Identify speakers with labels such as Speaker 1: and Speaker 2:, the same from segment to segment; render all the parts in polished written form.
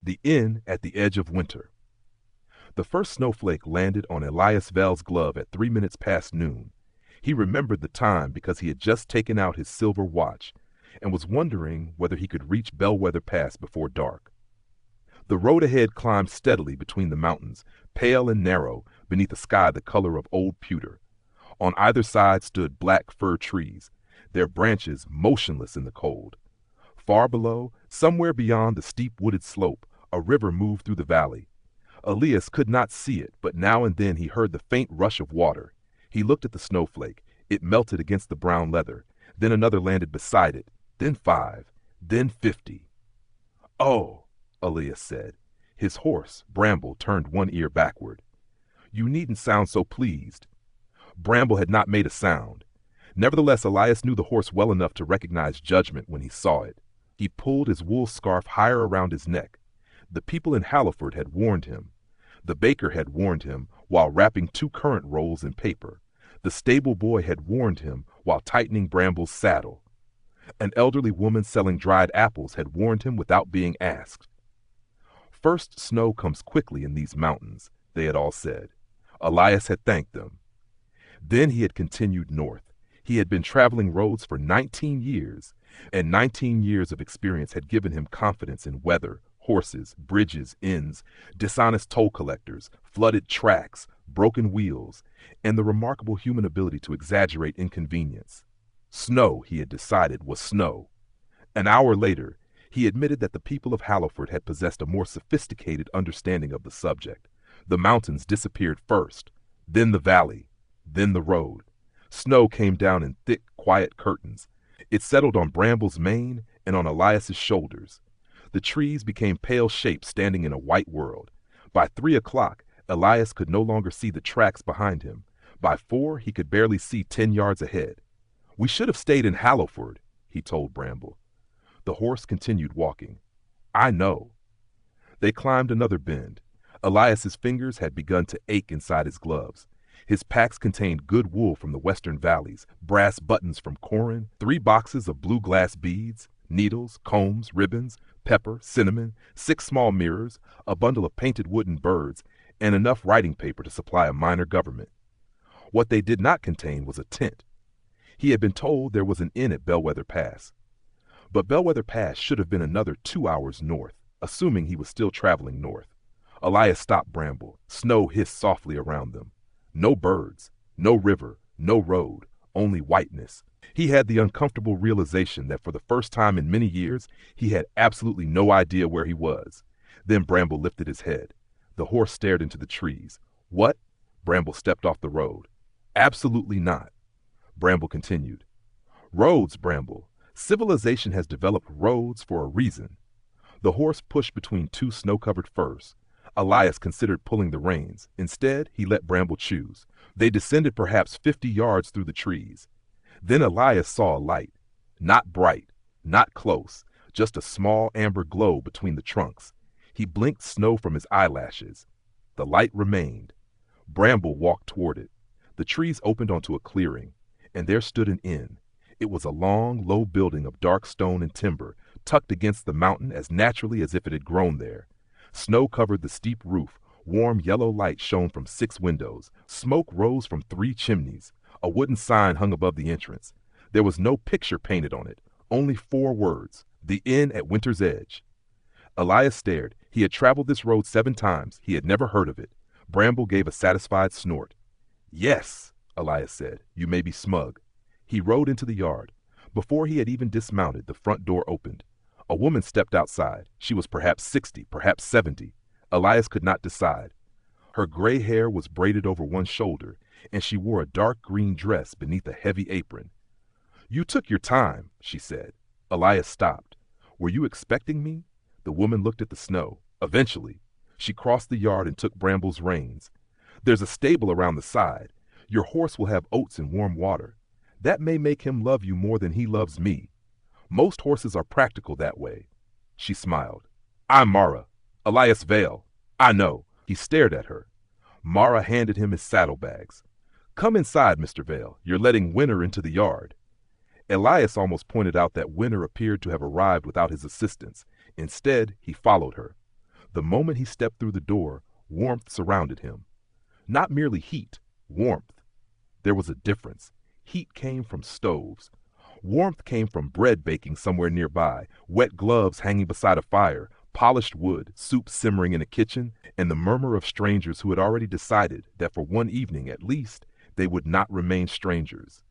Speaker 1: The inn at the edge of winter. The first snowflake landed on Elias Vale's glove at 3 minutes past noon. He remembered the time because he had just taken out his silver watch and was wondering whether he could reach Bellwether Pass before dark. The road ahead climbed steadily between the mountains, pale and narrow, beneath a sky the color of old pewter. On either side stood black fir trees, their branches motionless in the cold. Far below, somewhere beyond the steep wooded slope, a river moved through the valley. Elias could not see it, but now and then he heard the faint rush of water. He looked at the snowflake. It melted against the brown leather. Then another landed beside it. Then 5. Then 50. "Oh," Elias said. His horse, Bramble, turned one ear backward. "You needn't sound so pleased." Bramble had not made a sound. Nevertheless, Elias knew the horse well enough to recognize judgment when he saw it. He pulled his wool scarf higher around his neck. The people in Halliford had warned him. The baker had warned him while wrapping 2 currant rolls in paper. The stable boy had warned him while tightening Bramble's saddle. An elderly woman selling dried apples had warned him without being asked. First snow comes quickly in these mountains, they had all said. Elias had thanked them. Then he had continued north. He had been traveling roads for 19 years, and 19 years of experience had given him confidence in weather, horses, bridges, inns, dishonest toll collectors, flooded tracks, broken wheels, and the remarkable human ability to exaggerate inconvenience. Snow, he had decided, was snow. An hour later, he admitted that the people of Halliford had possessed a more sophisticated understanding of the subject. The mountains disappeared first, then the valley, then the road. Snow came down in thick, quiet curtains. It settled on Bramble's mane and on Elias's shoulders. The trees became pale shapes standing in a white world. By 3 o'clock, Elias could no longer see the tracks behind him. By 4, he could barely see 10 yards ahead. "We should have stayed in Halliford," he told Bramble. The horse continued walking. "I know." They climbed another bend. Elias's fingers had begun to ache inside his gloves. His packs contained good wool from the western valleys, brass buttons from Corin, 3 boxes of blue glass beads, needles, combs, ribbons, pepper, cinnamon, 6 small mirrors, a bundle of painted wooden birds, and enough writing paper to supply a minor government. What they did not contain was a tent. He had been told there was an inn at Bellwether Pass. But Bellwether Pass should have been another 2 hours north, assuming he was still traveling north. Elias stopped Bramble. Snow hissed softly around them. No birds, no river, no road, only whiteness. He had the uncomfortable realization that for the first time in many years, he had absolutely no idea where he was. Then Bramble lifted his head. The horse stared into the trees. "What?" Bramble stepped off the road. "Absolutely not." Bramble continued. "Roads, Bramble. Civilization has developed roads for a reason." The horse pushed between 2 snow-covered firs. Elias considered pulling the reins. Instead, he let Bramble choose. They descended perhaps 50 yards through the trees. Then Elias saw a light. Not bright, not close, just a small amber glow between the trunks. He blinked snow from his eyelashes. The light remained. Bramble walked toward it. The trees opened onto a clearing, and there stood an inn. It was a long, low building of dark stone and timber, tucked against the mountain as naturally as if it had grown there. Snow covered the steep roof. Warm yellow light shone from 6 windows. Smoke rose from 3 chimneys. A wooden sign hung above the entrance. There was no picture painted on it, only 4 words: "The Inn at Winter's Edge." Elias stared. He had traveled this road 7 times. He had never heard of it. Bramble gave a satisfied snort. "Yes," Elias said, "you may be smug." He rode into the yard. Before he had even dismounted, the front door opened. A woman stepped outside. She was perhaps 60, perhaps 70. Elias could not decide. Her gray hair was braided over one shoulder, and she wore a dark green dress beneath a heavy apron. "You took your time," she said. Elias stopped. "Were you expecting me?" The woman looked at the snow. "Eventually." She crossed the yard and took Bramble's reins. "There's a stable around the side. Your horse will have oats and warm water. That may make him love you more than he loves me. Most horses are practical that way." She smiled. "I'm Mara. Elias Vale. I know." He stared at her. Mara handed him his saddlebags. "Come inside, Mr. Vale. You're letting Winter into the yard." Elias almost pointed out that Winter appeared to have arrived without his assistance. Instead, he followed her. The moment he stepped through the door, warmth surrounded him. Not merely heat, warmth. There was a difference. Heat came from stoves. Warmth came from bread baking somewhere nearby, wet gloves hanging beside a fire, polished wood, soup simmering in a kitchen, and the murmur of strangers who had already decided that for one evening at least they would not remain strangers.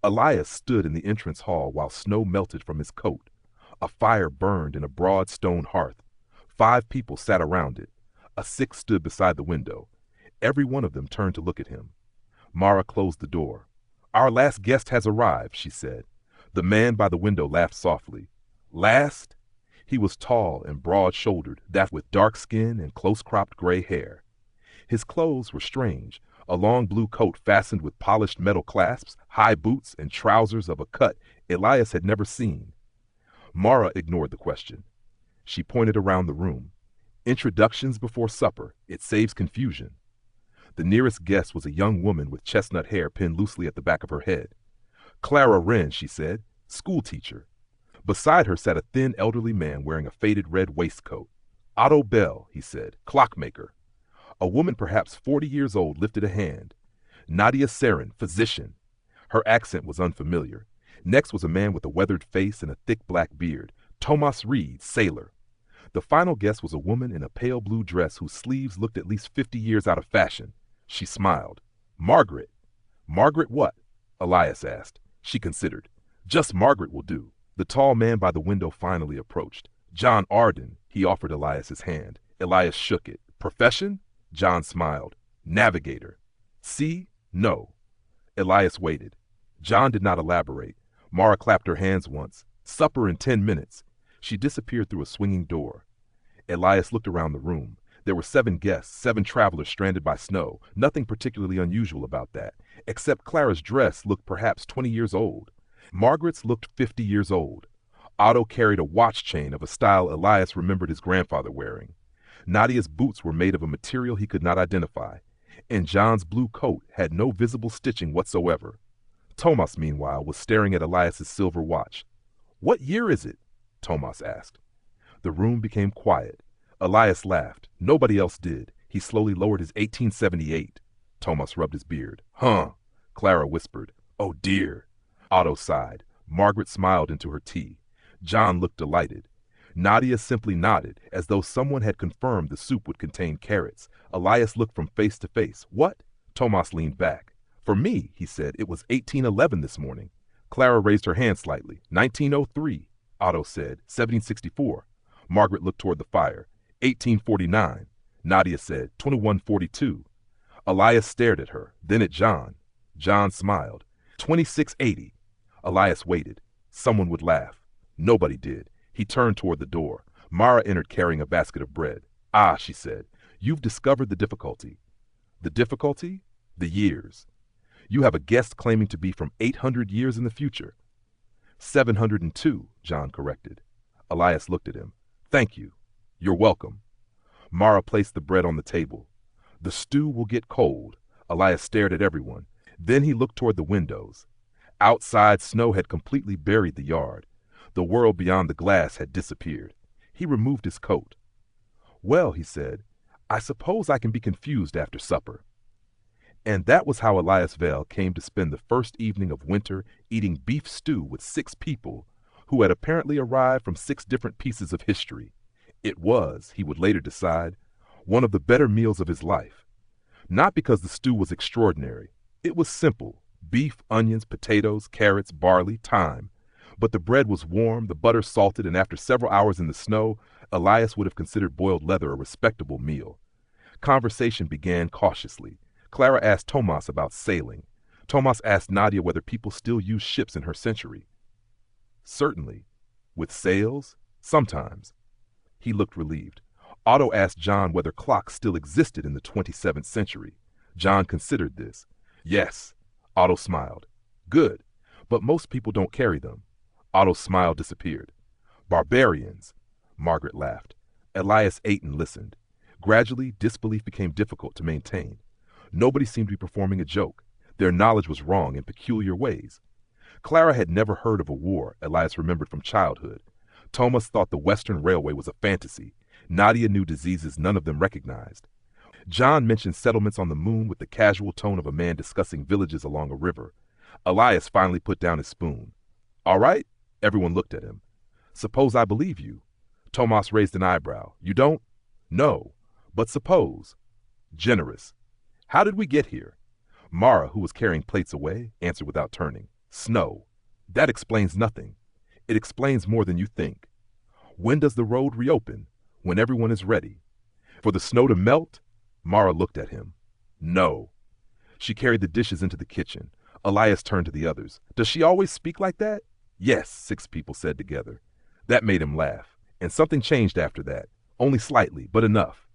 Speaker 1: Elias stood in the entrance hall while snow melted from his coat. A fire burned in a broad stone hearth. 5 people sat around it. A 6th stood beside the window. Every one of them turned to look at him. Mara closed the door. "Our last guest has arrived," she said. The man by the window laughed softly. Last? He was tall and broad-shouldered, that with dark skin and close-cropped gray hair. His clothes were strange, a long blue coat fastened with polished metal clasps, high boots, and trousers of a cut Elias had never seen. Mara ignored the question. She pointed around the room. "Introductions before supper. It saves confusion." The nearest guest was a young woman with chestnut hair pinned loosely at the back of her head. "Clara Wren," she said, "school teacher." Beside her sat a thin elderly man wearing a faded red waistcoat. "Otto Bell," he said, "clockmaker." A woman perhaps 40 years old lifted a hand. "Nadia Sarin, physician." Her accent was unfamiliar. Next was a man with a weathered face and a thick black beard. "Thomas Reed, sailor." The final guest was a woman in a pale blue dress whose sleeves looked at least 50 years out of fashion. She smiled. "Margaret." "Margaret what?" Elias asked. She considered. "Just Margaret will do." The tall man by the window finally approached. "John Arden." He offered Elias his hand. Elias shook it. "Profession?" John smiled. "Navigator." "See? No." Elias waited. John did not elaborate. Mara clapped her hands once. "Supper in 10 minutes." She disappeared through a swinging door. Elias looked around the room. There were 7 guests, 7 travelers stranded by snow. Nothing particularly unusual about that, except Clara's dress looked perhaps 20 years old. Margaret's looked 50 years old. Otto carried a watch chain of a style Elias remembered his grandfather wearing. Nadia's boots were made of a material he could not identify, and John's blue coat had no visible stitching whatsoever. Thomas, meanwhile, was staring at Elias's silver watch. "What year is it?" Thomas asked. The room became quiet. Elias laughed. Nobody else did. He slowly lowered his 1878. Thomas rubbed his beard. "Huh." Clara whispered. "Oh dear." Otto sighed. Margaret smiled into her tea. John looked delighted. Nadia simply nodded, as though someone had confirmed the soup would contain carrots. Elias looked from face to face. "What?" Thomas leaned back. "For me," he said, "it was 1811 this morning." Clara raised her hand slightly. 1903. Otto said, 1764. Margaret looked toward the fire. 1849. Nadia said, 2142. Elias stared at her, then at John. John smiled. 2680. Elias waited. Someone would laugh. Nobody did. He turned toward the door. Mara entered carrying a basket of bread. "Ah," she said, "you've discovered the difficulty." "The difficulty?" "The years. You have a guest claiming to be from 800 years in the future." 702, John corrected. Elias looked at him. "Thank you. You're welcome." Mara placed the bread on the table. "The stew will get cold." Elias stared at everyone. Then he looked toward the windows. Outside, snow had completely buried the yard. The world beyond the glass had disappeared. He removed his coat. "Well," he said, "I suppose I can be confused after supper." And that was how Elias Vale came to spend the first evening of winter eating beef stew with 6 people who had apparently arrived from 6 different pieces of history. It was, he would later decide, one of the better meals of his life. Not because the stew was extraordinary. It was simple: beef, onions, potatoes, carrots, barley, thyme. But the bread was warm, the butter salted, and after several hours in the snow, Elias would have considered boiled leather a respectable meal. Conversation began cautiously. Clara asked Thomas about sailing. Thomas asked Nadia whether people still use ships in her century. "Certainly." "With sails?" "Sometimes." He looked relieved. Otto asked John whether clocks still existed in the 27th century. John considered this. "Yes." Otto smiled. "Good. But most people don't carry them." Otto's smile disappeared. "Barbarians." Margaret laughed. Elias ate and listened. Gradually, disbelief became difficult to maintain. Nobody seemed to be performing a joke. Their knowledge was wrong in peculiar ways. Clara had never heard of a war, Elias remembered from childhood. Thomas thought the Western Railway was a fantasy. Nadia knew diseases none of them recognized. John mentioned settlements on the moon with the casual tone of a man discussing villages along a river. Elias finally put down his spoon. All right? Everyone looked at him. Suppose I believe you. Tomas raised an eyebrow. You don't? No. But suppose. Generous. How did we get here? Mara, who was carrying plates away, answered without turning. Snow. That explains nothing. It explains more than you think. When does the road reopen? When everyone is ready. For the snow to melt? Mara looked at him. No. She carried the dishes into the kitchen. Elias turned to the others. Does she always speak like that? Yes, 6 people said together. That made him laugh. And something changed after that. Only slightly, but enough.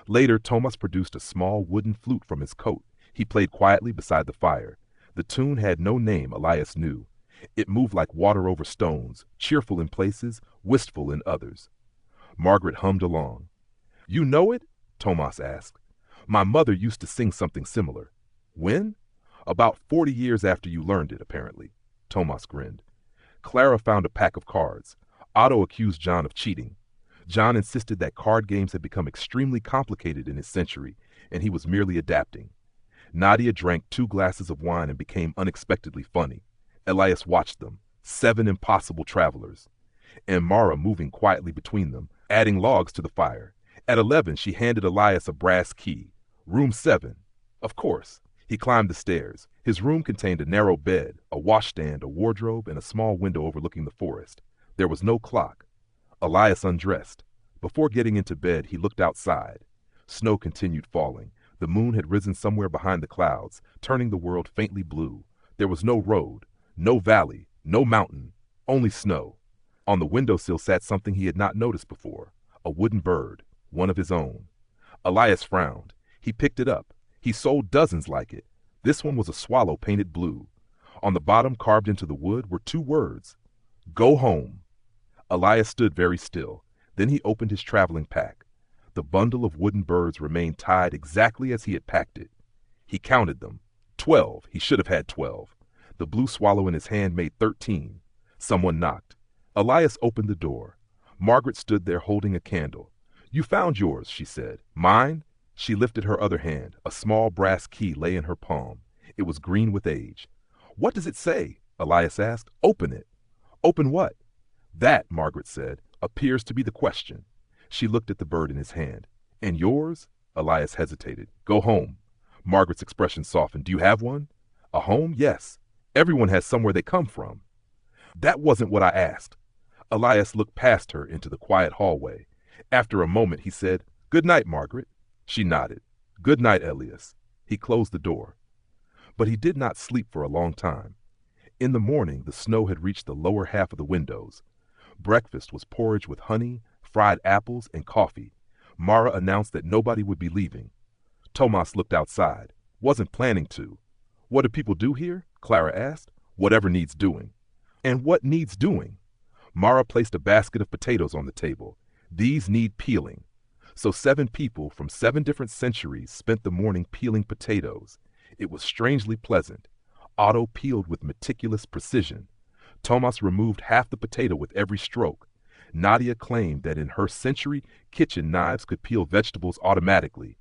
Speaker 1: Later, Tomas produced a small wooden flute from his coat. He played quietly beside the fire. The tune had no name Elias knew. It moved like water over stones, cheerful in places, wistful in others. Margaret hummed along. You know it? Tomas asked. My mother used to sing something similar. When? About 40 years after you learned it, apparently. Tomas grinned. Clara found a pack of cards. Otto accused John of cheating. John insisted that card games had become extremely complicated in his century, and he was merely adapting. Nadia drank 2 glasses of wine and became unexpectedly funny. Elias watched them, 7 impossible travelers, and Mara moving quietly between them, adding logs to the fire. At 11, she handed Elias a brass key. Room 7. Of course. He climbed the stairs. His room contained a narrow bed, a washstand, a wardrobe, and a small window overlooking the forest. There was no clock. Elias undressed. Before getting into bed, he looked outside. Snow continued falling. The moon had risen somewhere behind the clouds, turning the world faintly blue. There was no road, no valley, no mountain, only snow. On the windowsill sat something he had not noticed before, a wooden bird, one of his own. Elias frowned. He picked it up. He sold dozens like it. This one was a swallow painted blue. On the bottom, carved into the wood, were 2 words. Go home. Elias stood very still. Then he opened his traveling pack. The bundle of wooden birds remained tied exactly as he had packed it. He counted them. 12. He should have had 12. The blue swallow in his hand made 13. Someone knocked. Elias opened the door. Margaret stood there holding a candle. You found yours, she said. Mine? She lifted her other hand. A small brass key lay in her palm. It was green with age. What does it say? Elias asked. Open it. Open what? That, Margaret said, appears to be the question. She looked at the bird in his hand. And yours? Elias hesitated. Go home. Margaret's expression softened. Do you have one? A home? Yes. Everyone has somewhere they come from. That wasn't what I asked. Elias looked past her into the quiet hallway. After a moment, he said, Good night, Margaret. She nodded. Good night, Elias. He closed the door. But he did not sleep for a long time. In the morning, the snow had reached the lower half of the windows. Breakfast was porridge with honey, fried apples, and coffee. Mara announced that nobody would be leaving. Tomas looked outside. Wasn't planning to. What do people do here? Clara asked. Whatever needs doing. And what needs doing? Mara placed a basket of potatoes on the table. These need peeling. So 7 people from 7 different centuries spent the morning peeling potatoes. It was strangely pleasant. Otto peeled with meticulous precision. Tomas removed half the potato with every stroke. Nadia claimed that in her century, kitchen knives could peel vegetables automatically.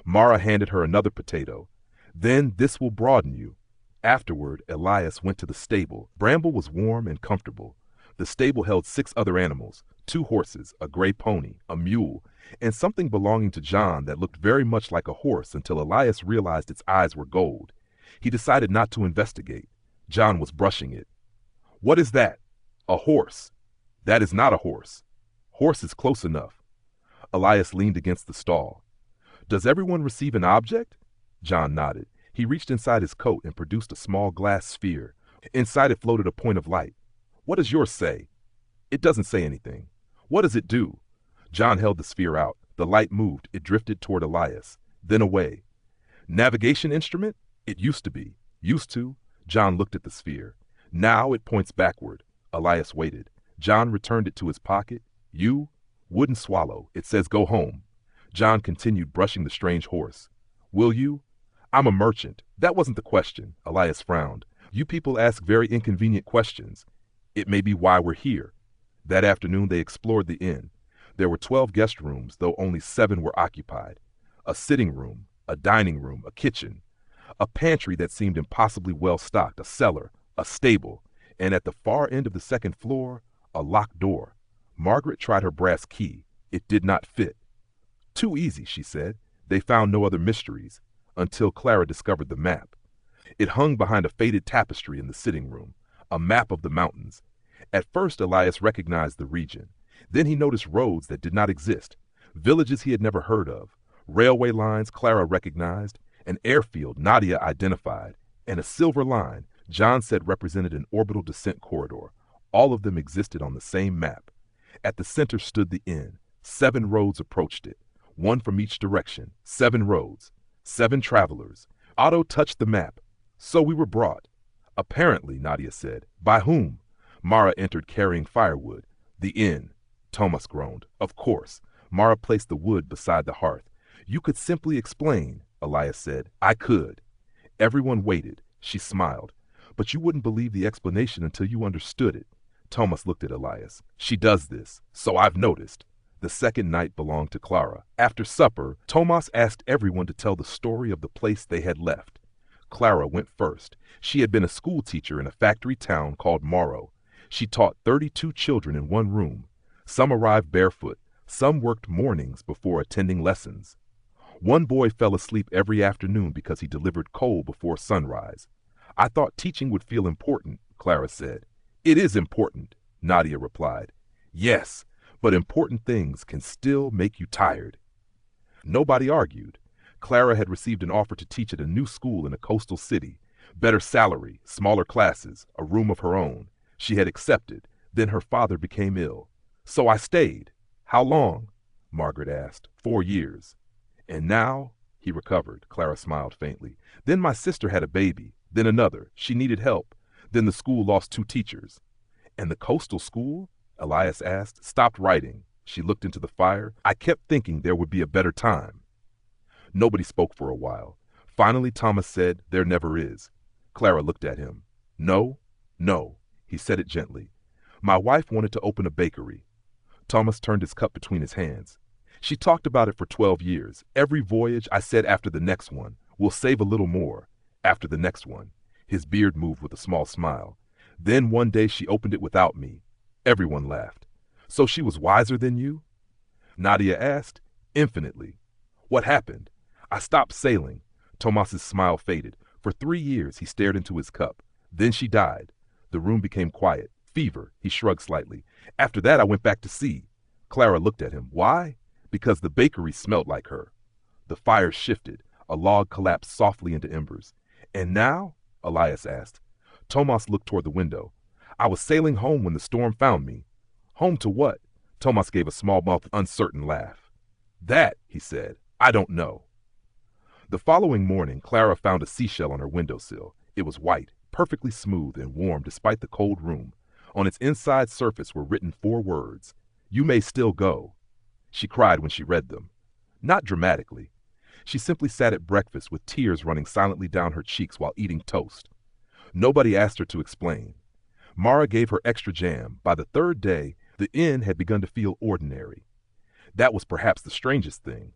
Speaker 1: Mara handed her another potato. Then this will broaden you. Afterward, Elias went to the stable. Bramble was warm and comfortable. The stable held 6 other animals, 2 horses, a gray pony, a mule, and something belonging to John that looked very much like a horse until Elias realized its eyes were gold. He decided not to investigate. John was brushing it. What is that? A horse. That is not a horse. Horse is close enough. Elias leaned against the stall. Does everyone receive an object? John nodded. He reached inside his coat and produced a small glass sphere. Inside it floated a point of light. What does yours say? It doesn't say anything. What does it do? John held the sphere out. The light moved. It drifted toward Elias, then away. Navigation instrument? It used to be. Used to? John looked at the sphere. Now it points backward. Elias waited. John returned it to his pocket. You? Wooden swallow. It says go home. John continued brushing the strange horse. Will you? I'm a merchant. That wasn't the question. Elias frowned. You people ask very inconvenient questions. It may be why we're here. That afternoon they explored the inn. There were 12 guest rooms, though only 7 were occupied. A sitting room, a dining room, a kitchen, a pantry that seemed impossibly well stocked, a cellar, a stable, and at the far end of the second floor, a locked door. Margaret tried her brass key. It did not fit. Too easy, she said. They found no other mysteries, until Clara discovered the map. It hung behind a faded tapestry in the sitting room, a map of the mountains. At first, Elias recognized the region. Then he noticed roads that did not exist, villages he had never heard of, railway lines Clara recognized, an airfield Nadia identified, and a silver line John said represented an orbital descent corridor. All of them existed on the same map. At the center stood the inn. 7 roads approached it, 1 from each direction. 7 roads, 7 travelers. Otto touched the map. So we were brought. Apparently, Nadia said. By whom? Mara entered carrying firewood. The inn. Thomas groaned. Of course. Mara placed the wood beside the hearth. You could simply explain, Elias said. I could. Everyone waited. She smiled. But you wouldn't believe the explanation until you understood it. Thomas looked at Elias. She does this, so I've noticed. The second night belonged to Clara. After supper, Thomas asked everyone to tell the story of the place they had left. Clara went first. She had been a school teacher in a factory town called Morrow. She taught 32 children in one room. Some arrived barefoot. Some worked mornings before attending lessons. One boy fell asleep every afternoon because he delivered coal before sunrise. I thought teaching would feel important, Clara said. It is important, Nadia replied. Yes, but important things can still make you tired. Nobody argued. Clara had received an offer to teach at a new school in a coastal city. Better salary, smaller classes, a room of her own. She had accepted. Then her father became ill. So I stayed. How long? Margaret asked. 4 years. And now? He recovered. Clara smiled faintly. Then my sister had a baby. Then another. She needed help. Then the school lost 2 teachers. And the coastal school? Elias asked. Stopped writing. She looked into the fire. I kept thinking there would be a better time. Nobody spoke for a while. Finally, Thomas said, there never is. Clara looked at him. No, no. He said it gently. My wife wanted to open a bakery. Thomas turned his cup between his hands. She talked about it for 12 years. Every voyage, I said after the next one, we'll save a little more. After the next one. His beard moved with a small smile. Then one day she opened it without me. Everyone laughed. So she was wiser than you? Nadia asked. Infinitely. What happened? I stopped sailing. Thomas's smile faded. For 3 years he stared into his cup. Then she died. The room became quiet. Fever. He shrugged slightly. After that I went back to sea. Clara looked at him. Why? Because the bakery smelled like her. The fire shifted. A log collapsed softly into embers. And now? Elias asked. Thomas looked toward the window. I was sailing home when the storm found me. Home to what? Thomas gave a small-mouthed, uncertain laugh. That, he said, I don't know. The following morning, Clara found a seashell on her windowsill. It was white, perfectly smooth and warm despite the cold room. On its inside surface were written 4 words. You may still go. She cried when she read them. Not dramatically. She simply sat at breakfast with tears running silently down her cheeks while eating toast. Nobody asked her to explain. Mara gave her extra jam. By the 3rd day, the inn had begun to feel ordinary. That was perhaps the strangest thing.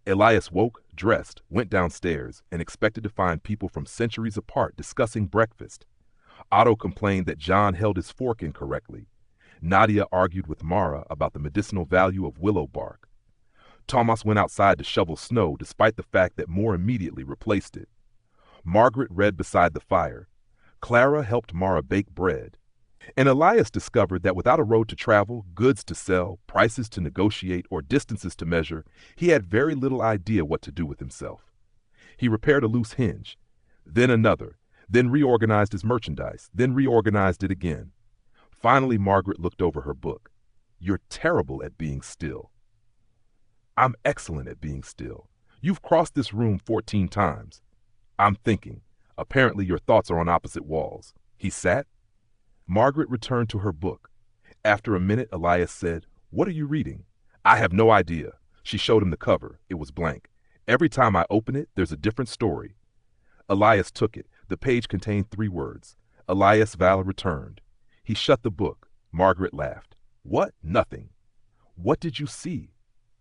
Speaker 1: Elias woke, dressed, went downstairs, and expected to find people from centuries apart discussing breakfast. Otto complained that John held his fork incorrectly. Nadia argued with Mara about the medicinal value of willow bark. Thomas went outside to shovel snow despite the fact that more immediately replaced it. Margaret read beside the fire. Clara helped Mara bake bread. And Elias discovered that without a road to travel, goods to sell, prices to negotiate, or distances to measure, he had very little idea what to do with himself. He repaired a loose hinge, then another, then reorganized his merchandise, then reorganized it again. Finally, Margaret looked over her book. You're terrible at being still. I'm excellent at being still. You've crossed this room 14 times. I'm thinking. Apparently your thoughts are on opposite walls. He sat. Margaret returned to her book. After a minute, Elias said, What are you reading? I have no idea. She showed him the cover. It was blank. Every time I open it, there's a different story. Elias took it. The page contained 3 words. Elias Val returned. He shut the book. Margaret laughed. What? Nothing. What did you see?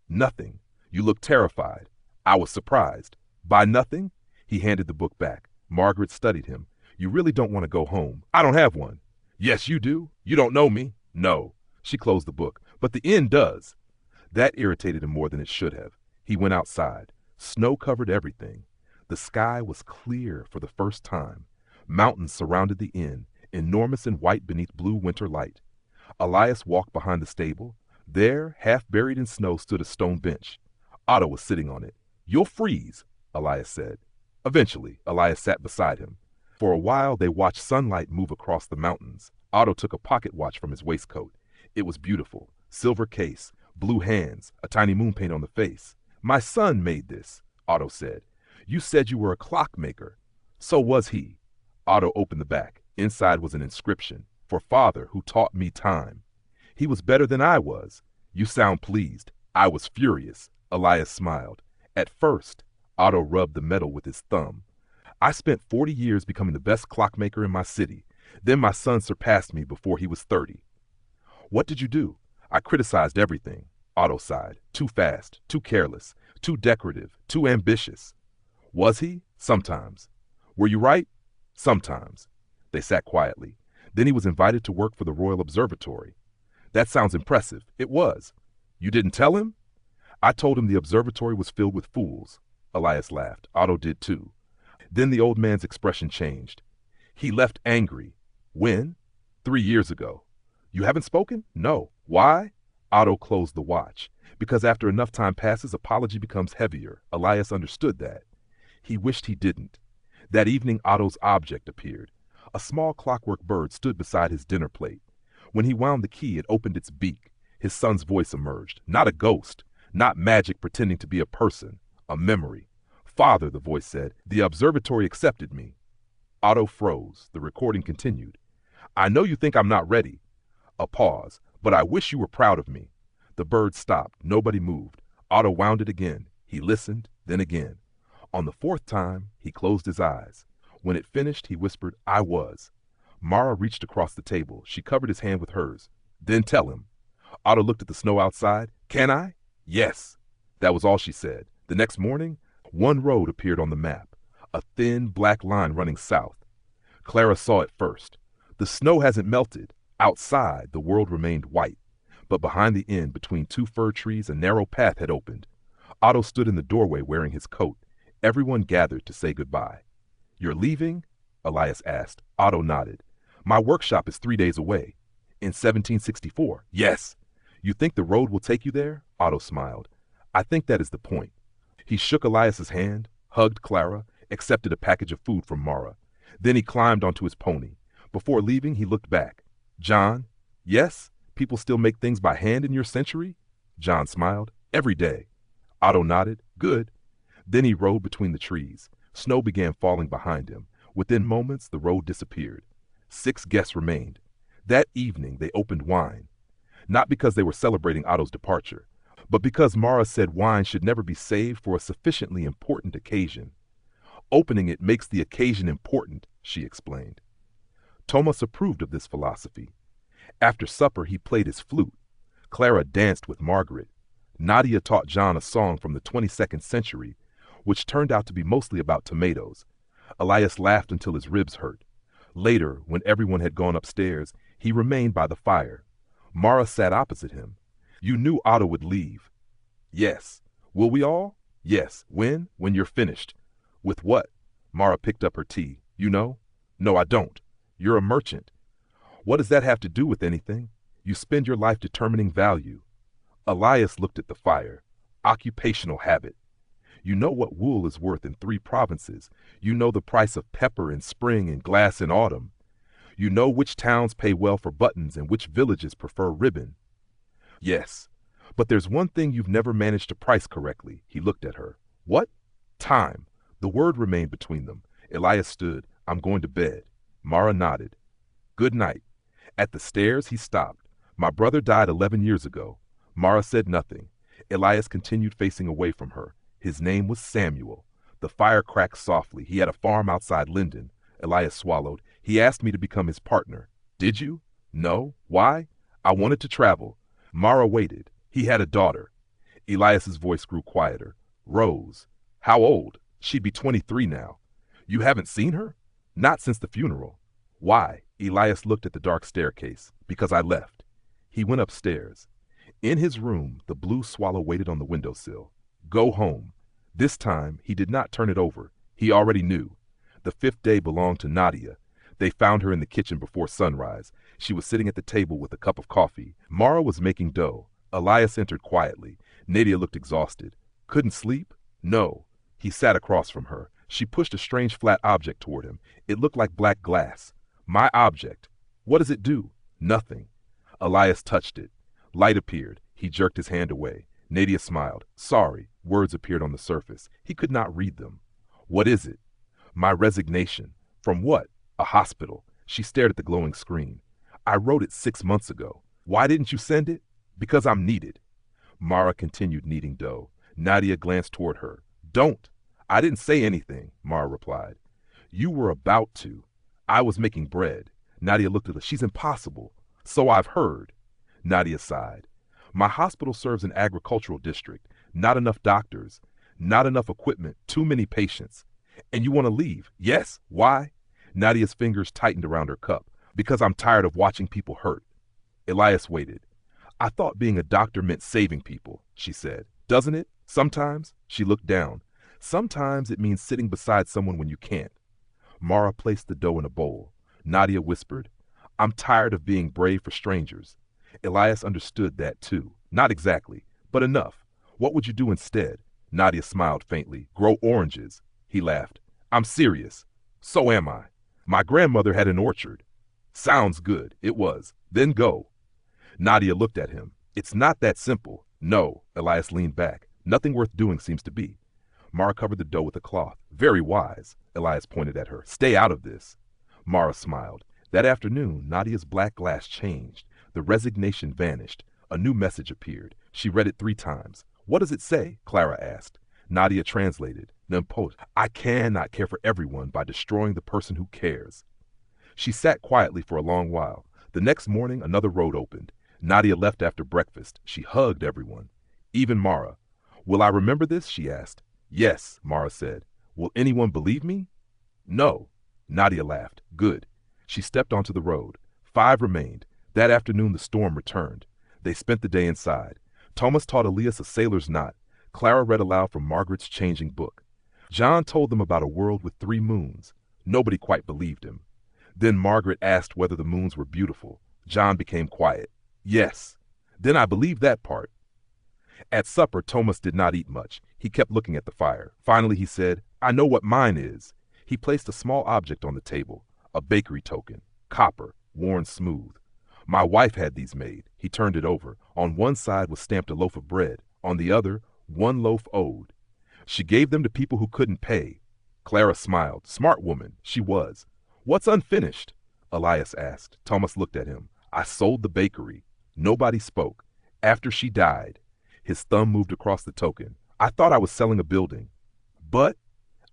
Speaker 1: Nothing. You looked terrified. I was surprised. By nothing? He handed the book back. Margaret studied him. You really don't want to go home. I don't have one. Yes, you do. You don't know me. No. She closed the book. But the end does. That irritated him more than it should have. He went outside. Snow covered everything. The sky was clear for the first time. Mountains surrounded the inn, enormous and white beneath blue winter light. Elias walked behind the stable. There, half buried in snow, stood a stone bench. Otto was sitting on it. You'll freeze, Elias said. Eventually, Elias sat beside him. For a while, they watched sunlight move across the mountains. Otto took a pocket watch from his waistcoat. It was beautiful. Silver case, blue hands, a tiny moon paint on the face. My son made this, Otto said. You said you were a clockmaker. So was he. Otto opened the back. Inside was an inscription. For father who taught me time. He was better than I was. You sound pleased. I was furious. Elias smiled. At first, Otto rubbed the metal with his thumb. I spent 40 years becoming the best clockmaker in my city. Then my son surpassed me before he was 30. What did you do? I criticized everything. Otto sighed. Too fast, too careless, too decorative, too ambitious. Was he? Sometimes. Were you right? Sometimes. They sat quietly. Then he was invited to work for the Royal Observatory. That sounds impressive. It was. You didn't tell him? I told him the observatory was filled with fools. Elias laughed. Otto did too. Then the old man's expression changed. He left angry. When? 3 years ago. You haven't spoken? No. Why? Otto closed the watch. Because after enough time passes, apology becomes heavier. Elias understood that. He wished he didn't. That evening, Otto's object appeared. A small clockwork bird stood beside his dinner plate. When he wound the key, it opened its beak. His son's voice emerged. Not a ghost. Not magic pretending to be a person. A memory. Father, the voice said, the observatory accepted me. Otto froze. The recording continued. I know you think I'm not ready. A pause. But I wish you were proud of me. The bird stopped. Nobody moved. Otto wound it again. He listened, then again. On the 4th time, he closed his eyes. When it finished, he whispered, I was. Mara reached across the table. She covered his hand with hers. Then tell him. Otto looked at the snow outside. Can I? Yes. That was all she said. The next morning, one road appeared on the map. A thin, black line running south. Clara saw it first. The snow hasn't melted. Outside, the world remained white. But behind the inn, between 2 fir trees, a narrow path had opened. Otto stood in the doorway wearing his coat. Everyone gathered to say goodbye. You're leaving? Elias asked. Otto nodded. My workshop is 3 days away. In 1764. Yes. You think the road will take you there? Otto smiled. I think that is the point. He shook Elias's hand, hugged Clara, accepted a package of food from Mara. Then he climbed onto his pony. Before leaving, he looked back. John? Yes? People still make things by hand in your century? John smiled. Every day. Otto nodded. Good. Then he rode between the trees. Snow began falling behind him. Within moments, the road disappeared. 6 guests remained. That evening, they opened wine. Not because they were celebrating Otto's departure, but because Mara said wine should never be saved for a sufficiently important occasion. Opening it makes the occasion important, she explained. Thomas approved of this philosophy. After supper, he played his flute. Clara danced with Margaret. Nadia taught John a song from the 22nd century, which turned out to be mostly about tomatoes. Elias laughed until his ribs hurt. Later, when everyone had gone upstairs, he remained by the fire. Mara sat opposite him. You knew Otto would leave. Yes. Will we all? Yes. When? When you're finished. With what? Mara picked up her tea. You know? No, I don't. You're a merchant. What does that have to do with anything? You spend your life determining value. Elias looked at the fire. Occupational habit. You know what wool is worth in 3 provinces. You know the price of pepper in spring and glass in autumn. You know which towns pay well for buttons and which villages prefer ribbon. Yes, but there's one thing you've never managed to price correctly. He looked at her. What? Time. The word remained between them. Elias stood. I'm going to bed. Mara nodded. Good night. At the stairs, he stopped. My brother died 11 years ago. Mara said nothing. Elias continued facing away from her. His name was Samuel. The fire cracked softly. He had a farm outside Linden. Elias swallowed. He asked me to become his partner. Did you? No. Why? I wanted to travel. Mara waited. He had a daughter. Elias's voice grew quieter. Rose. How old? She'd be 23 now. You haven't seen her? Not since the funeral. Why? Elias looked at the dark staircase. Because I left. He went upstairs. In his room, the blue swallow waited on the windowsill. Go home. This time, he did not turn it over. He already knew. The 5th day belonged to Nadia. They found her in the kitchen before sunrise. She was sitting at the table with a cup of coffee. Mara was making dough. Elias entered quietly. Nadia looked exhausted. Couldn't sleep? No. He sat across from her. She pushed a strange flat object toward him. It looked like black glass. My object. What does it do? Nothing. Elias touched it. Light appeared. He jerked his hand away. Nadia smiled. Sorry. Words appeared on the surface. He could not read them. What is it? My resignation. From what? A hospital. She stared at the glowing screen. I wrote it 6 months ago. Why didn't you send it? Because I'm needed. Mara continued kneading dough. Nadia glanced toward her. Don't. I didn't say anything, Mara replied. You were about to. I was making bread. Nadia looked at her. She's impossible. So I've heard. Nadia sighed. My hospital serves an agricultural district. Not enough doctors. Not enough equipment. Too many patients. And you want to leave? Yes. Why? Nadia's fingers tightened around her cup. Because I'm tired of watching people hurt. Elias waited. I thought being a doctor meant saving people, she said. Doesn't it? Sometimes? She looked down. Sometimes it means sitting beside someone when you can't. Mara placed the dough in a bowl. Nadia whispered, I'm tired of being brave for strangers. Elias understood that too. Not exactly, but enough. What would you do instead? Nadia smiled faintly. Grow oranges. He laughed. I'm serious. So am I. My grandmother had an orchard. Sounds good. It was. Then go. Nadia looked at him. It's not that simple. No. Elias leaned back. Nothing worth doing seems to be. Mara covered the dough with a cloth. Very wise. Elias pointed at her. Stay out of this. Mara smiled. That afternoon, Nadia's black glass changed. The resignation vanished. A new message appeared. She read it 3 times. What does it say? Clara asked. Nadia translated. Nimpost. I cannot care for everyone by destroying the person who cares. She sat quietly for a long while. The next morning, another road opened. Nadia left after breakfast. She hugged everyone. Even Mara. Will I remember this? She asked. Yes, Mara said. Will anyone believe me? No. Nadia laughed. Good. She stepped onto the road. 5 remained. That afternoon the storm returned. They spent the day inside. Thomas taught Elias a sailor's knot. Clara read aloud from Margaret's changing book. John told them about a world with 3 moons. Nobody quite believed him. Then Margaret asked whether the moons were beautiful. John became quiet. Yes. Then I believed that part. At supper, Thomas did not eat much. He kept looking at the fire. Finally, he said, I know what mine is. He placed a small object on the table. A bakery token. Copper. Worn smooth. My wife had these made. He turned it over. On one side was stamped a loaf of bread. On the other, 1 loaf owed. She gave them to people who couldn't pay. Clara smiled. Smart woman. She was. What's unfinished? Elias asked. Thomas looked at him. I sold the bakery. Nobody spoke. After she died. His thumb moved across the token. I thought I was selling a building. But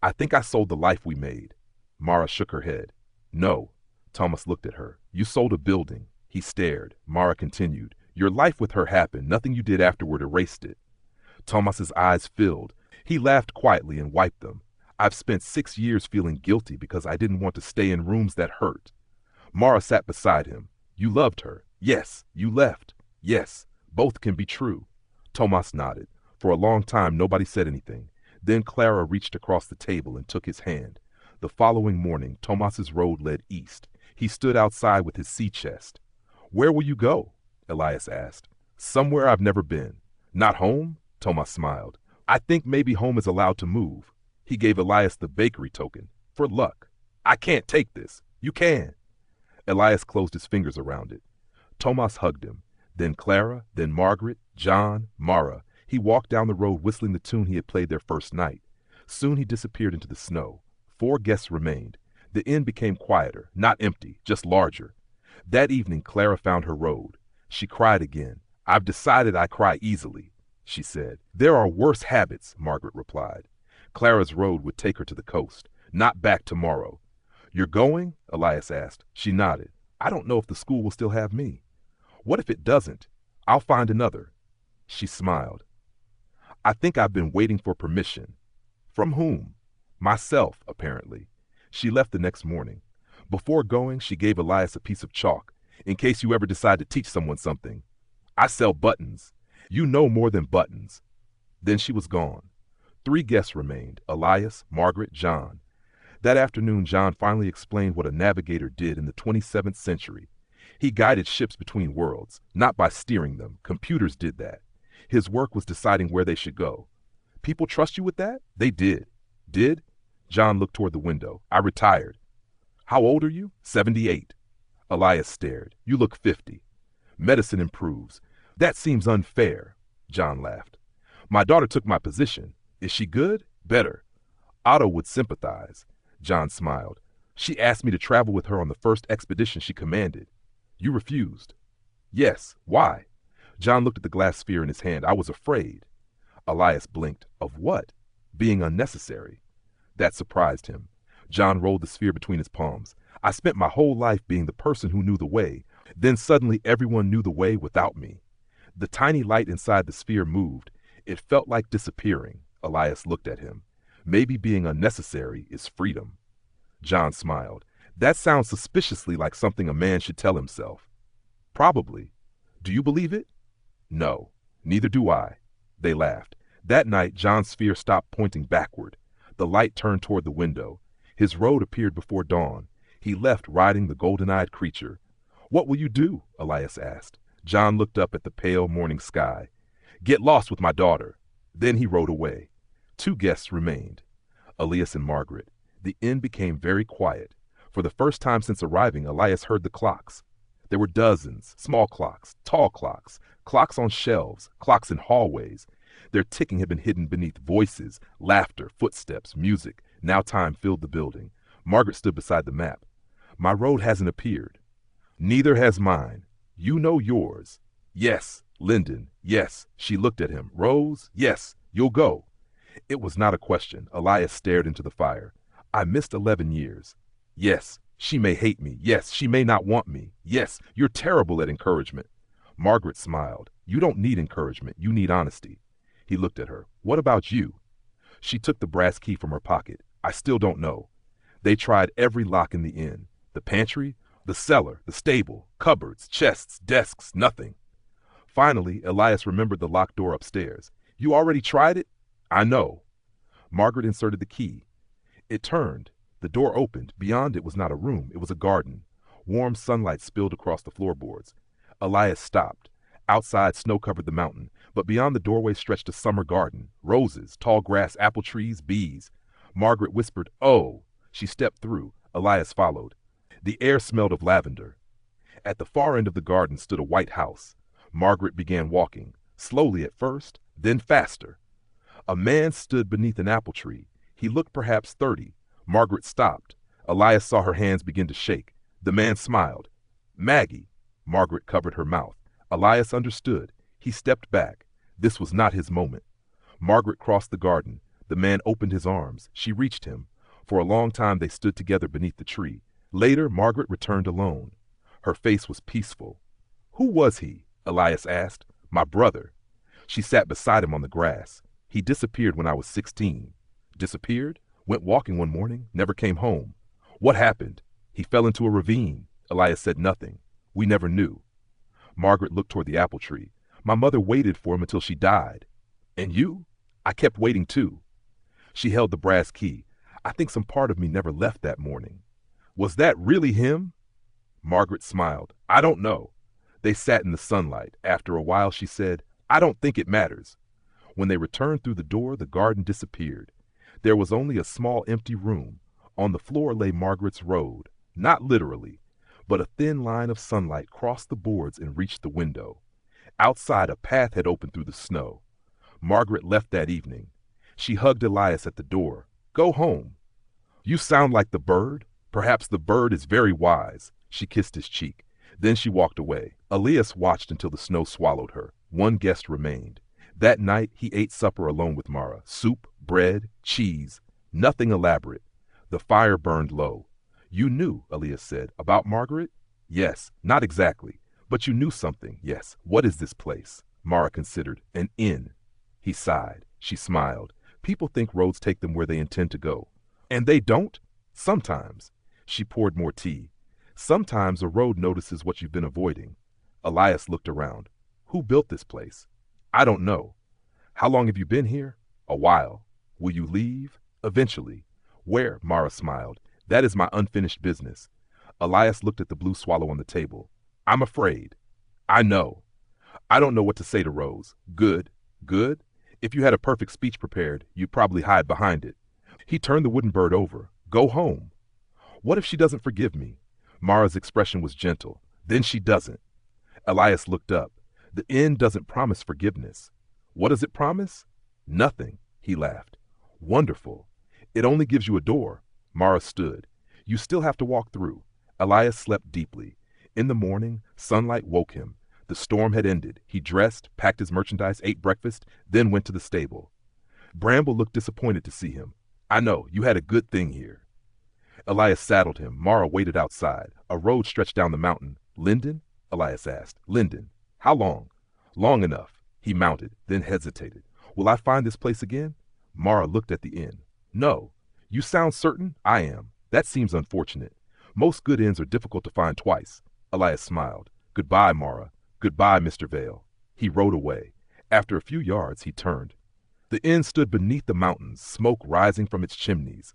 Speaker 1: I think I sold the life we made. Mara shook her head. No. Thomas looked at her. You sold a building. He stared. Mara continued. Your life with her happened. Nothing you did afterward erased it. Thomas's eyes filled. He laughed quietly and wiped them. I've spent 6 years feeling guilty because I didn't want to stay in rooms that hurt. Mara sat beside him. You loved her. Yes. You left. Yes. Both can be true. Thomas nodded. For a long time, nobody said anything. Then Clara reached across the table and took his hand. The following morning, Thomas's road led east. He stood outside with his sea chest. Where will you go? Elias asked. Somewhere I've never been. Not home? Thomas smiled. I think maybe home is allowed to move. He gave Elias the bakery token. For luck. I can't take this. You can. Elias closed his fingers around it. Thomas hugged him. Then Clara, then Margaret, John, Mara. He walked down the road whistling the tune he had played their first night. Soon he disappeared into the snow. 4 guests remained. The inn became quieter, not empty, just larger. That evening Clara found her road. She cried again. I've decided I cry easily, she said. There are worse habits, Margaret replied. Clara's road would take her to the coast, not back tomorrow. You're going? Elias asked. She nodded. I don't know if the school will still have me. What if it doesn't? I'll find another. She smiled. I think I've been waiting for permission. From whom? Myself, apparently. She left the next morning. Before going, she gave Elias a piece of chalk, in case you ever decide to teach someone something. I sell buttons. You know more than buttons. Then she was gone. 3 guests remained: Elias, Margaret, John. That afternoon, John finally explained what a navigator did in the 27th century. He guided ships between worlds, not by steering them. Computers did that. His work was deciding where they should go. People trust you with that? They did. Did? John looked toward the window. I retired. How old are you? 78. Elias stared. You look 50. Medicine improves. That seems unfair. John laughed. My daughter took my position. Is she good? Better. Otto would sympathize. John smiled. She asked me to travel with her on the first expedition she commanded. You refused. Yes. Why? John looked at the glass sphere in his hand. I was afraid. Elias blinked. Of what? Being unnecessary. That surprised him. John rolled the sphere between his palms. I spent my whole life being the person who knew the way. Then suddenly everyone knew the way without me. The tiny light inside the sphere moved. It felt like disappearing. Elias looked at him. Maybe being unnecessary is freedom. John smiled. That sounds suspiciously like something a man should tell himself. Probably. Do you believe it? No. Neither do I. They laughed. That night, John's sphere stopped pointing backward. The light turned toward the window. His road appeared before dawn. He left riding the golden-eyed creature. What will you do? Elias asked. John looked up at the pale morning sky. Get lost with my daughter. Then he rode away. 2 guests remained. Elias and Margaret. The inn became very quiet. For the first time since arriving, Elias heard the clocks. There were dozens, small clocks, tall clocks, clocks on shelves, clocks in hallways. Their ticking had been hidden beneath voices, laughter, footsteps, music. Now time filled the building. Margaret stood beside the map. My road hasn't appeared. Neither has mine. You know yours. Yes. Linden. Yes. She looked at him. Rose. Yes. You'll go. It was not a question. Elias stared into the fire. I missed 11 years. Yes. She may hate me. Yes. She may not want me. Yes. You're terrible at encouragement. Margaret smiled. You don't need encouragement. You need honesty. He looked at her. What about you? She took the brass key from her pocket. I still don't know. They tried every lock in the inn. The pantry, the cellar, the stable, cupboards, chests, desks, nothing. Finally, Elias remembered the locked door upstairs. You already tried it? I know. Margaret inserted the key. It turned. The door opened. Beyond it was not a room. It was a garden. Warm sunlight spilled across the floorboards. Elias stopped. Outside, snow covered the mountain, but beyond the doorway stretched a summer garden. Roses, tall grass, apple trees, bees. Margaret whispered, "Oh." She stepped through. Elias followed. The air smelled of lavender. At the far end of the garden stood a white house. Margaret began walking, slowly at first, then faster. A man stood beneath an apple tree. He looked perhaps 30. Margaret stopped. Elias saw her hands begin to shake. The man smiled. Maggie. Margaret covered her mouth. Elias understood. He stepped back. This was not his moment. Margaret crossed the garden. The man opened his arms. She reached him. For a long time they stood together beneath the tree. Later, Margaret returned alone. Her face was peaceful. Who was he? Elias asked. My brother. She sat beside him on the grass. He disappeared when I was 16. Disappeared? Went walking one morning, never came home. What happened? He fell into a ravine. Elias said nothing. We never knew. Margaret looked toward the apple tree. My mother waited for him until she died. And you? I kept waiting too. She held the brass key. I think some part of me never left that morning. Was that really him? Margaret smiled. I don't know. They sat in the sunlight. After a while, she said, I don't think it matters. When they returned through the door, the garden disappeared. There was only a small empty room. On the floor lay Margaret's road. Not literally, but a thin line of sunlight crossed the boards and reached the window. Outside, a path had opened through the snow. Margaret left that evening. She hugged Elias at the door. Go home. You sound like the bird. Perhaps the bird is very wise. She kissed his cheek. Then she walked away. Elias watched until the snow swallowed her. One guest remained. That night, he ate supper alone with Mara. Soup, bread, cheese, nothing elaborate. The fire burned low. You knew, Elias said, about Margaret? Yes, not exactly. But you knew something, yes. What is this place? Mara considered. An inn. He sighed. She smiled. People think roads take them where they intend to go. And they don't? Sometimes. She poured more tea. Sometimes a road notices what you've been avoiding. Elias looked around. Who built this place? I don't know. How long have you been here? A while. Will you leave? Eventually. Where? Mara smiled. That is my unfinished business. Elias looked at the blue swallow on the table. I'm afraid. I know. I don't know what to say to Rose. Good. Good? If you had a perfect speech prepared, you'd probably hide behind it. He turned the wooden bird over. Go home. What if she doesn't forgive me? Mara's expression was gentle. Then she doesn't. Elias looked up. The inn doesn't promise forgiveness. What does it promise? Nothing, he laughed. Wonderful. It only gives you a door. Mara stood. You still have to walk through. Elias slept deeply. In the morning, sunlight woke him. The storm had ended. He dressed, packed his merchandise, ate breakfast, then went to the stable. Bramble looked disappointed to see him. I know, you had a good thing here. Elias saddled him. Mara waited outside. A road stretched down the mountain. Linden? Elias asked. Linden. How long? Long enough. He mounted, then hesitated. Will I find this place again? Mara looked at the inn. No. You sound certain? I am. That seems unfortunate. Most good inns are difficult to find twice. Elias smiled. Goodbye, Mara. Goodbye, Mr. Vale. He rode away. After a few yards, he turned. The inn stood beneath the mountains, smoke rising from its chimneys.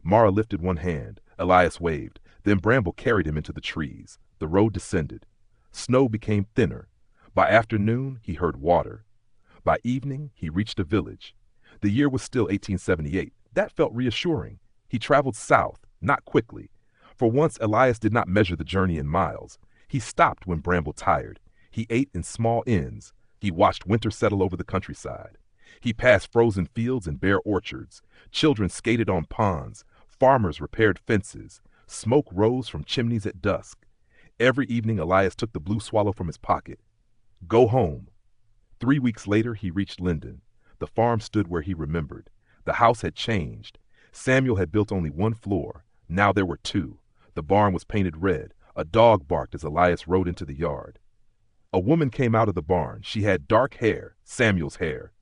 Speaker 1: Mara lifted one hand. Elias waved. Then Bramble carried him into the trees. The road descended. Snow became thinner. By afternoon, he heard water. By evening, he reached a village. The year was still 1878. That felt reassuring. He traveled south, not quickly. For once, Elias did not measure the journey in miles. He stopped when Bramble tired. He ate in small inns. He watched winter settle over the countryside. He passed frozen fields and bare orchards. Children skated on ponds. Farmers repaired fences. Smoke rose from chimneys at dusk. Every evening, Elias took the blue swallow from his pocket. Go home. 3 weeks later, he reached Linden. The farm stood where he remembered. The house had changed. Samuel had built only one floor. Now there were two. The barn was painted red. A dog barked as Elias rode into the yard. A woman came out of the barn. She had dark hair, Samuel's hair.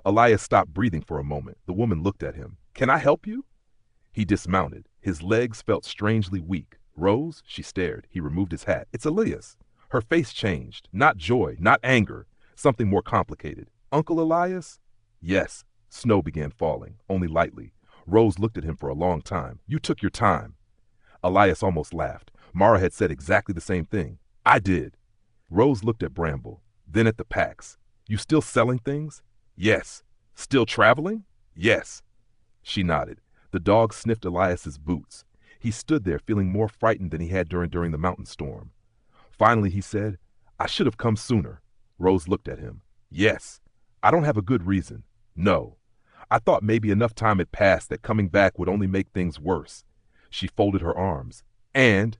Speaker 1: Elias stopped breathing for a moment. The woman looked at him. Can I help you? He dismounted. His legs felt strangely weak. Rose? She stared. He removed his hat. It's Elias. Her face changed. Not joy, not anger. Something more complicated. Uncle Elias? Yes. Snow began falling, only lightly. Rose looked at him for a long time. You took your time. Elias almost laughed. Mara had said exactly the same thing. I did. Rose looked at Bramble, then at the packs. You still selling things? Yes. Still traveling? Yes. She nodded. The dog sniffed Elias's boots. He stood there feeling more frightened than he had during the mountain storm. Finally he said, I should have come sooner. Rose looked at him. Yes. I don't have a good reason. No. I thought maybe enough time had passed that coming back would only make things worse. She folded her arms. And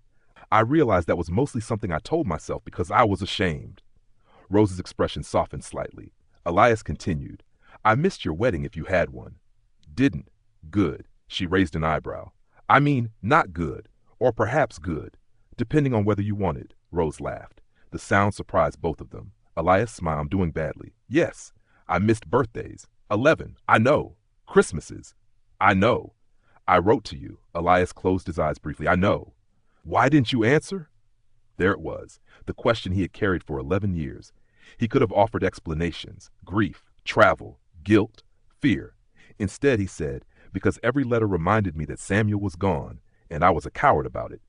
Speaker 1: I realized that was mostly something I told myself because I was ashamed. Rose's expression softened slightly. Elias continued. I missed your wedding if you had one. Didn't. Good. She raised an eyebrow. I mean, not good. Or perhaps good. Depending on whether you wanted. Rose laughed. The sound surprised both of them. Elias smiled. I'm doing badly. Yes. I missed birthdays. 11. I know. Christmases. I know. I wrote to you. Elias closed his eyes briefly. I know. Why didn't you answer? There it was. The question he had carried for 11 years. He could have offered explanations. Grief, travel, guilt, fear. Instead, he said, because every letter reminded me that Samuel was gone, and I was a coward about it.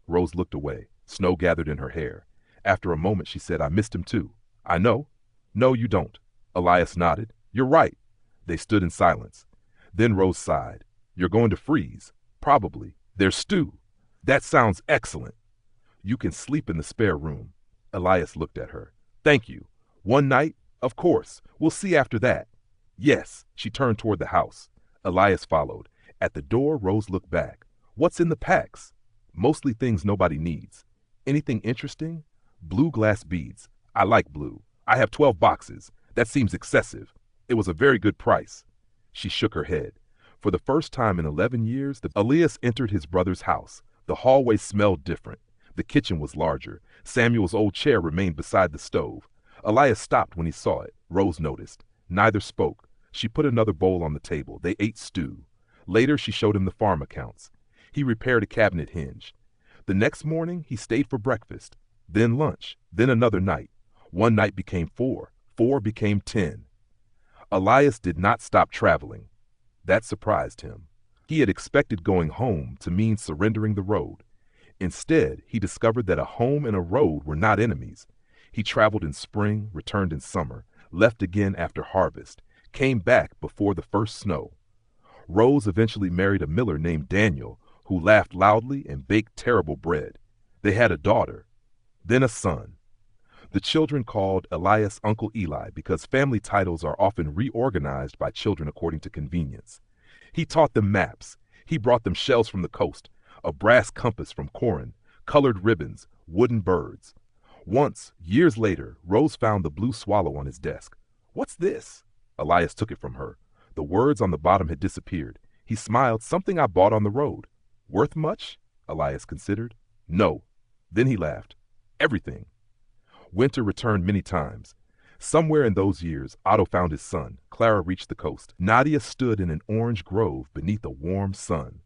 Speaker 1: Rose looked away. Snow gathered in her hair. After a moment, she said, I missed him too. I know. No, you don't. Elias nodded. You're right. They stood in silence. Then Rose sighed. You're going to freeze. Probably. There's stew. That sounds excellent. You can sleep in the spare room. Elias looked at her. Thank you. One night? Of course. We'll see after that. Yes. She turned toward the house. Elias followed. At the door, Rose looked back. What's in the packs? Mostly things nobody needs. Anything interesting? Blue glass beads. I like blue. I have 12 boxes. That seems excessive. It was a very good price. She shook her head. For the first time in 11 years, Elias entered his brother's house. The hallway smelled different. The kitchen was larger. Samuel's old chair remained beside the stove. Elias stopped when he saw it. Rose noticed. Neither spoke. She put another bowl on the table. They ate stew. Later, she showed him the farm accounts. He repaired a cabinet hinge. The next morning, he stayed for breakfast, then lunch, then another night. One night became 4. 4 became 10. Elias did not stop traveling. That surprised him. He had expected going home to mean surrendering the road. Instead, he discovered that a home and a road were not enemies. He traveled in spring, returned in summer, left again after harvest, came back before the first snow. Rose eventually married a miller named Daniel, who laughed loudly and baked terrible bread. They had a daughter, then a son. The children called Elias Uncle Eli because family titles are often reorganized by children according to convenience. He taught them maps. He brought them shells from the coast, a brass compass from Corin, colored ribbons, wooden birds. Once, years later, Rose found the blue swallow on his desk. "What's this?" Elias took it from her. The words on the bottom had disappeared. He smiled. "Something I bought on the road." "Worth much?" Elias considered. "No." Then he laughed. "Everything." Winter returned many times. Somewhere in those years, Otto found his son. Clara reached the coast. Nadia stood in an orange grove beneath a warm sun.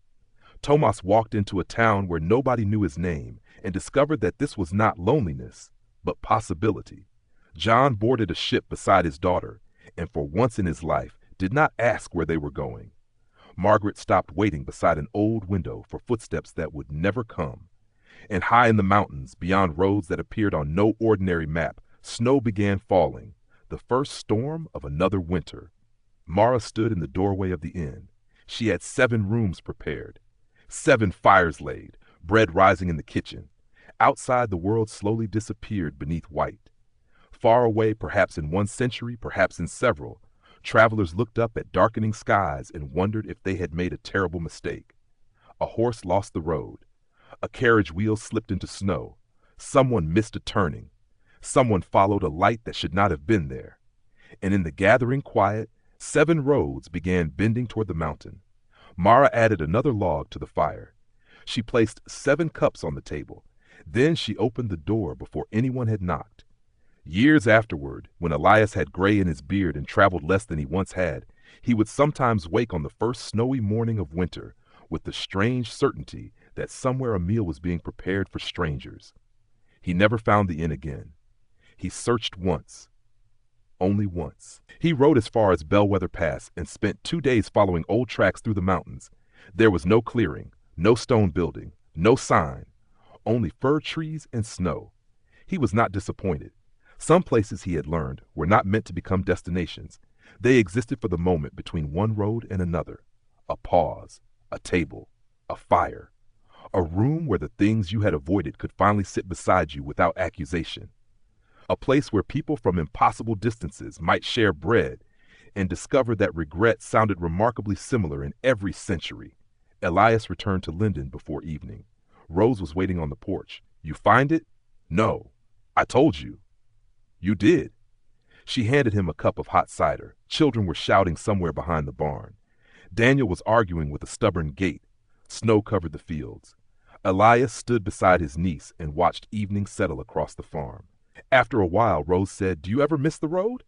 Speaker 1: Tomas walked into a town where nobody knew his name and discovered that this was not loneliness, but possibility. John boarded a ship beside his daughter, and for once in his life did not ask where they were going. Margaret stopped waiting beside an old window for footsteps that would never come. And high in the mountains, beyond roads that appeared on no ordinary map, snow began falling, the first storm of another winter. Mara stood in the doorway of the inn. She had 7 rooms prepared, 7 fires laid, bread rising in the kitchen. Outside, the world slowly disappeared beneath white. Far away, perhaps in one century, perhaps in several, travelers looked up at darkening skies and wondered if they had made a terrible mistake. A horse lost the road. A carriage wheel slipped into snow. Someone missed a turning. Someone followed a light that should not have been there. And in the gathering quiet, 7 roads began bending toward the mountain. Mara added another log to the fire. She placed 7 cups on the table. Then she opened the door before anyone had knocked. Years afterward, when Elias had gray in his beard and traveled less than he once had, he would sometimes wake on the first snowy morning of winter with the strange certainty that somewhere a meal was being prepared for strangers. He never found the inn again. He searched once. Only once. He rode as far as Bellwether Pass and spent 2 days following old tracks through the mountains. There was no clearing, no stone building, no sign, only fir trees and snow. He was not disappointed. Some places, he had learned, were not meant to become destinations. They existed for the moment between one road and another. A pause, a table, a fire, a room where the things you had avoided could finally sit beside you without accusation. A place where people from impossible distances might share bread and discover that regret sounded remarkably similar in every century. Elias returned to Linden before evening. Rose was waiting on the porch. "You find it?" "No." "I told you." "You did." She handed him a cup of hot cider. Children were shouting somewhere behind the barn. Daniel was arguing with a stubborn gate. Snow covered the fields. Elias stood beside his niece and watched evening settle across the farm. After a while, Rose said, "Do you ever miss the road?"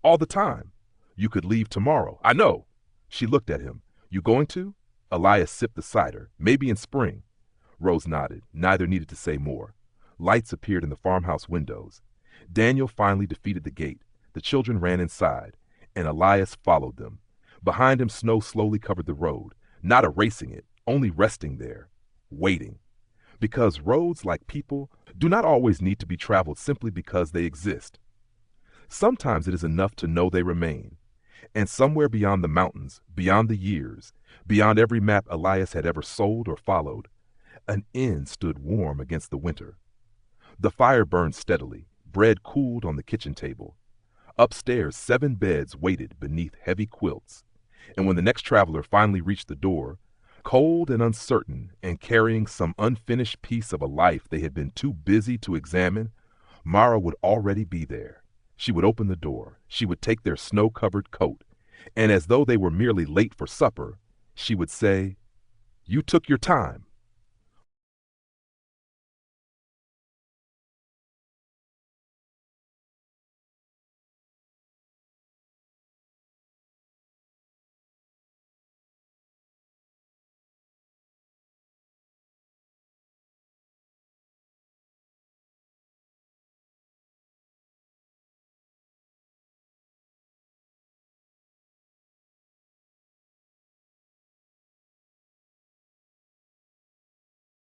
Speaker 1: "All the time." "You could leave tomorrow." "I know." She looked at him. "You going to?" Elias sipped the cider. "Maybe in spring." Rose nodded. Neither needed to say more. Lights appeared in the farmhouse windows. Daniel finally defeated the gate. The children ran inside, and Elias followed them. Behind him, snow slowly covered the road, not erasing it, only resting there, waiting. Because roads, like people, do not always need to be traveled simply because they exist. Sometimes it is enough to know they remain. And somewhere beyond the mountains, beyond the years, beyond every map Elias had ever sold or followed, an inn stood warm against the winter. The fire burned steadily. Bread cooled on the kitchen table. Upstairs, 7 beds waited beneath heavy quilts. And when the next traveler finally reached the door, cold and uncertain and carrying some unfinished piece of a life they had been too busy to examine, Mara would already be there. She would open the door. She would take their snow-covered coat. And as though they were merely late for supper, she would say, "You took your time."